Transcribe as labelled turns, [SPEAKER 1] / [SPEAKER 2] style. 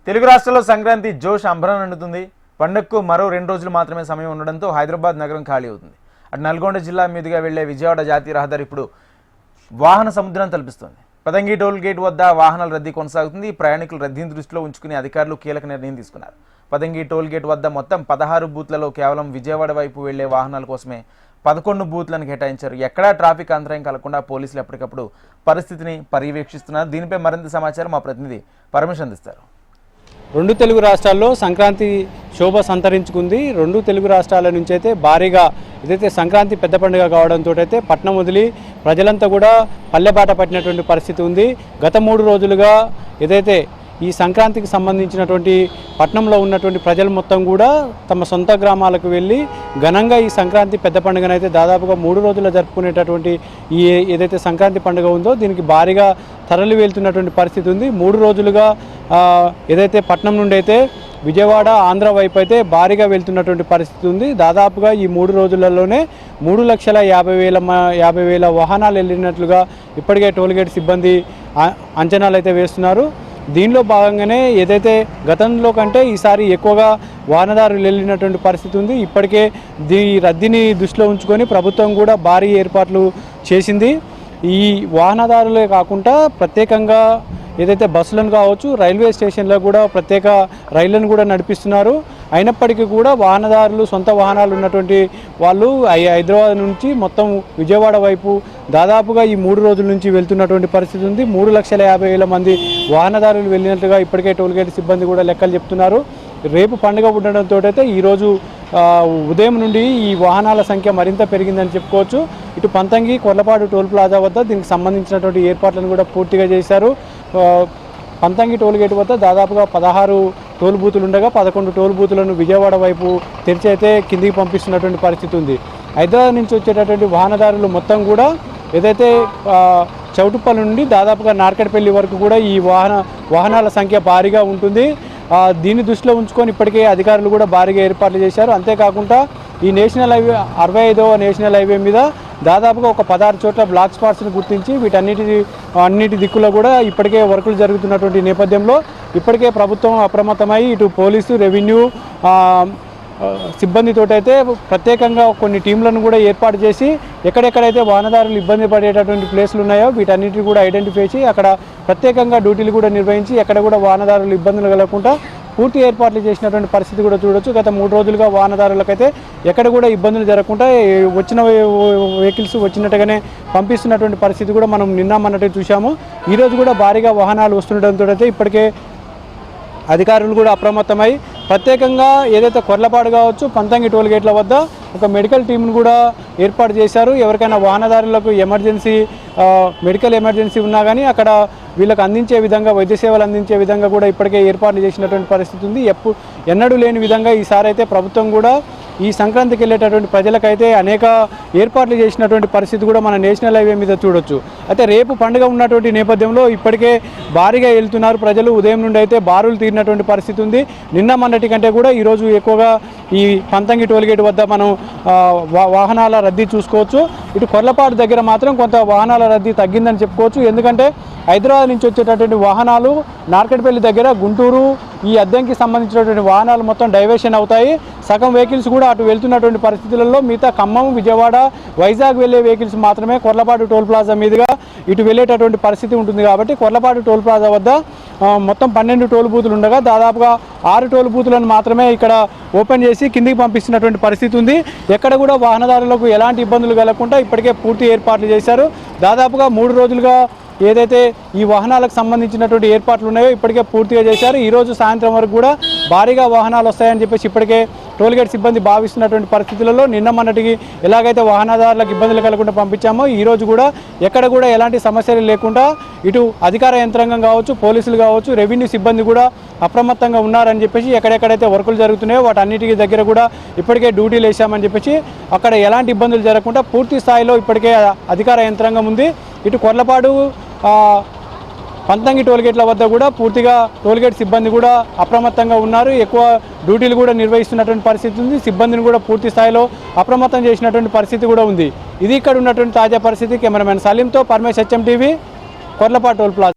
[SPEAKER 1] తెలుగు రాష్ట్రాల్లో సంక్రాంతి జోష్ అంబరాన్నంటుతుంది. పండగకు మరో 2 రోజులు మాత్రమే సమయం ఉండడంతో హైదరాబాద్ నగరం ఖాళీ అవుతుంది. అటు నల్గొండ జిల్లా మీదుగా వెళ్లే విజయవాడ జాతీయ రహదారి ఇప్పుడు వాహన సముద్రం తలపిస్తోంది. పతంగి టోల్ గేట్ వద్ద వాహనాల రద్దీ కొనసాగుతుంది. ప్రయాణికుల రద్దీని దృష్టిలో ఉంచుకుని అధికారులు కీలక నిర్ణయం తీసుకున్నారు. పతంగి టోల్ గేట్ వద్ద మొత్తం 16 బూత్లలో కేవలం విజయవాడ వైపు వెళ్లే వాహనాల కోసమే 11 బూత్లను కేటాయించారు. ఎక్కడా ట్రాఫిక్ అంతరాయం కలగకుండా పోలీసులు ఎప్పటికప్పుడు పరిస్థితిని పర్యవేక్షిస్తున్నారు. దీనిపై మరింత సమాచారం మా ప్రతినిధి పరమేష్ అందిస్తారు.
[SPEAKER 2] రెండు తెలుగు రాష్ట్రాల్లో సంక్రాంతి శోభ సంతరించుకుంది. రెండు తెలుగు రాష్ట్రాల నుంచి అయితే భారీగా ఏదైతే సంక్రాంతి పెద్ద పండుగ కావడంతో అయితే పట్నం వదిలి ప్రజలంతా కూడా పల్లెబాట పట్టినటువంటి పరిస్థితి ఉంది. గత 3 రోజులుగా ఏదైతే ఈ సంక్రాంతికి సంబంధించినటువంటి పట్నంలో ఉన్నటువంటి ప్రజలు మొత్తం కూడా తమ సొంత గ్రామాలకు వెళ్ళి ఘనంగా ఈ సంక్రాంతి పెద్ద పండుగను అయితే దాదాపుగా 3 రోజులు జరుపుకునేటటువంటి ఈ ఏదైతే సంక్రాంతి పండుగ ఉందో దీనికి భారీగా తరలి వెళ్తున్నటువంటి పరిస్థితి ఉంది. 3 రోజులుగా ఏదైతే పట్నం నుండి అయితే విజయవాడ ఆంధ్ర వైపు అయితే భారీగా వెళ్తున్నటువంటి పరిస్థితి ఉంది. దాదాపుగా ఈ 3 రోజులలోనే 3,50,000 వాహనాలు వెళ్ళినట్లుగా ఇప్పటికే టోల్గేట్ సిబ్బంది అంచనాలు అయితే వేస్తున్నారు. దీనిలో భాగంగానే ఏదైతే గతంలో కంటే ఈసారి ఎక్కువగా వాహనదారులు వెళ్ళినటువంటి పరిస్థితి ఉంది. ఇప్పటికే రద్దీని దృష్టిలో ఉంచుకొని ప్రభుత్వం కూడా భారీ ఏర్పాట్లు చేసింది. ఈ వాహనదారులే కాకుండా ప్రత్యేకంగా ఏదైతే బస్సులను కావచ్చు రైల్వే స్టేషన్లో కూడా ప్రత్యేక రైళ్లను కూడా నడిపిస్తున్నారు. అయినప్పటికీ కూడా వాహనదారులు సొంత వాహనాలు ఉన్నటువంటి వాళ్ళు హైదరాబాద్ నుంచి మొత్తం విజయవాడ వైపు దాదాపుగా ఈ 3 రోజుల నుంచి వెళ్తున్నటువంటి పరిస్థితి ఉంది. 3,50,000 మంది వాహనదారులు వెళ్ళినట్లుగా ఇప్పటికే టోల్గేట్ సిబ్బంది కూడా లెక్కలు చెప్తున్నారు. రేపు పండుగ ఉండడంతో అయితే ఈరోజు ఉదయం నుండి ఈ వాహనాల సంఖ్య మరింత పెరిగిందని చెప్పుకోవచ్చు. ఇటు పంతంగి కొర్లపాడు టోల్ ప్లాజా వద్ద దీనికి సంబంధించినటువంటి ఏర్పాట్లను కూడా పూర్తిగా చేశారు. పంతంగి టోల్ గేట్ వద్ద దాదాపుగా 16 టోల్ బూతులు ఉండగా 11 టోల్ బూతులను విజయవాడ వైపు తెరిచి అయితే కిందికి పంపిస్తున్నటువంటి పరిస్థితి ఉంది. హైదరాబాద్ నుంచి వచ్చేటటువంటి వాహనదారులు మొత్తం కూడా ఏదైతే చౌటుప్పల్ నుండి దాదాపుగా నార్కట్పల్లి వరకు కూడా ఈ వాహనాల సంఖ్య భారీగా ఉంటుంది. దీన్ని దృష్టిలో ఉంచుకొని ఇప్పటికే అధికారులు కూడా భారీగా ఏర్పాట్లు చేశారు. అంతేకాకుండా ఈ నేషనల్ హైవే 65వ నేషనల్ హైవే మీద దాదాపుగా ఒక 16 చోట్ల బ్లాక్ స్పాట్స్ని గుర్తించి అన్నిటి దిక్కులో కూడా ఇప్పటికే వర్కులు జరుగుతున్నటువంటి నేపథ్యంలో ఇప్పటికే ప్రభుత్వం అప్రమత్తమై ఇటు పోలీసు రెవెన్యూ సిబ్బందితోటైతే ప్రత్యేకంగా కొన్ని టీంలను కూడా ఏర్పాటు చేసి ఎక్కడెక్కడైతే వాహనదారులు ఇబ్బంది పడేటటువంటి ప్లేసులు ఉన్నాయో వీటన్నిటిని కూడా ఐడెంటిఫై చేసి అక్కడ ప్రత్యేకంగా డ్యూటీలు కూడా నిర్వహించి ఎక్కడ కూడా వాహనదారులు ఇబ్బందులు కలగకుండా పూర్తి ఏర్పాట్లు చేసినటువంటి పరిస్థితి కూడా చూడొచ్చు. గత 3 రోజులుగా వాహనదారులకైతే ఎక్కడ కూడా ఇబ్బందులు జరగకుండా వచ్చిన వెహికల్స్ వచ్చినట్టుగానే పంపిస్తున్నటువంటి పరిస్థితి కూడా మనం నిన్నమన్నట్టు చూసాము. ఈరోజు కూడా భారీగా వాహనాలు వస్తుండటంతో అయితే ఇప్పటికే అధికారులు కూడా అప్రమత్తమై ప్రత్యేకంగా ఏదైతే కొర్లపాడు కావచ్చు పంతంగి టోల్ గేట్ల వద్ద ఒక మెడికల్ టీంను కూడా ఏర్పాటు చేశారు. ఎవరికైనా వాహనదారులకు మెడికల్ ఎమర్జెన్సీ ఉన్నా కానీ అక్కడ వీళ్ళకి అందించే విధంగా వైద్య సేవలు అందించే విధంగా కూడా ఇప్పటికే ఏర్పాట్లు చేసినటువంటి పరిస్థితి ఉంది. ఎన్నడూ లేని విధంగా ఈసారి అయితే ప్రభుత్వం కూడా ఈ సంక్రాంతికి వెళ్ళేటటువంటి ప్రజలకైతే అనేక ఏర్పాట్లు చేసినటువంటి పరిస్థితి కూడా మన నేషనల్ హైవే మీద చూడొచ్చు. అయితే రేపు పండుగ ఉన్నటువంటి నేపథ్యంలో ఇప్పటికే భారీగా వెళ్తున్నారు ప్రజలు. ఉదయం నుండి అయితే బారులు తీరినటువంటి పరిస్థితి ఉంది. నిన్న మొన్నటి కంటే కూడా ఈరోజు ఎక్కువగా ఈ పంతంగి టోల్గేట్ వద్ద మనం వాహనాల రద్దీ చూసుకోవచ్చు. ఇటు కొర్లపాడు దగ్గర మాత్రం కొంత వాహనాల రద్దీ తగ్గిందని చెప్పుకోవచ్చు. ఎందుకంటే హైదరాబాద్ నుంచి వచ్చేటటువంటి వాహనాలు నార్కట్పల్లి దగ్గర గుంటూరు ఈ అద్దెంకి సంబంధించినటువంటి వాహనాలు మొత్తం డైవర్షన్ అవుతాయి. సగం వెహికల్స్ కూడా అటు వెళ్తున్నటువంటి పరిస్థితులలో మిగతా ఖమ్మం విజయవాడ వైజాగ్ వెళ్ళే వెహికల్స్ మాత్రమే కొర్లపాడు టోల్ ప్లాజా మీదుగా ఇటు వెళ్ళేటటువంటి పరిస్థితి ఉంటుంది. కాబట్టి కొర్లపాడు టోల్ ప్లాజా వద్ద మొత్తం 12 టోల్ బూతులు ఉండగా దాదాపుగా 6 టోల్ బూతులను మాత్రమే ఇక్కడ ఓపెన్ చేసి కిందికి పంపిస్తున్నటువంటి పరిస్థితి ఉంది. ఎక్కడ కూడా వాహనదారులకు ఎలాంటి ఇబ్బందులు కలగకుండా ఇప్పటికే పూర్తి ఏర్పాట్లు చేశారు. దాదాపుగా 3 రోజులుగా ఏదైతే ఈ వాహనాలకు సంబంధించినటువంటి ఏర్పాట్లు ఉన్నాయో ఇప్పటికే పూర్తిగా చేశారు. ఈరోజు సాయంత్రం వరకు కూడా భారీగా వాహనాలు వస్తాయని చెప్పేసి ఇప్పటికే టోల్గేట్ సిబ్బంది భావిస్తున్నటువంటి పరిస్థితులలో నిన్న మొన్నటికి ఎలాగైతే వాహనదారులకు ఇబ్బందులు కలగకుండా పంపించామో ఈరోజు కూడా ఎక్కడ కూడా ఎలాంటి సమస్యలు లేకుండా ఇటు అధికార యంత్రాంగం కావచ్చు పోలీసులు కావచ్చు రెవెన్యూ సిబ్బంది కూడా అప్రమత్తంగా ఉన్నారని చెప్పేసి ఎక్కడెక్కడైతే వర్కులు జరుగుతున్నాయో వాటన్నిటికీ దగ్గర కూడా ఇప్పటికే డ్యూటీలు వేసామని చెప్పేసి అక్కడ ఎలాంటి ఇబ్బందులు జరగకుండా పూర్తి స్థాయిలో ఇప్పటికే అధికార యంత్రాంగం ఉంది. ఇటు కొర్లపాడు పంతంగి టోల్గేట్ల వద్ద కూడా పూర్తిగా టోల్గేట్ సిబ్బంది కూడా అప్రమత్తంగా ఉన్నారు. ఎక్కువ డ్యూటీలు కూడా నిర్వహిస్తున్నటువంటి పరిస్థితి ఉంది. సిబ్బందిని కూడా పూర్తి స్థాయిలో అప్రమత్తం చేసినటువంటి పరిస్థితి కూడా ఉంది. ఇది ఇక్కడ ఉన్నటువంటి తాజా పరిస్థితి. కెమెరామెన్ సలీంతో Paramesh HM TV Korlapadu toll plaza.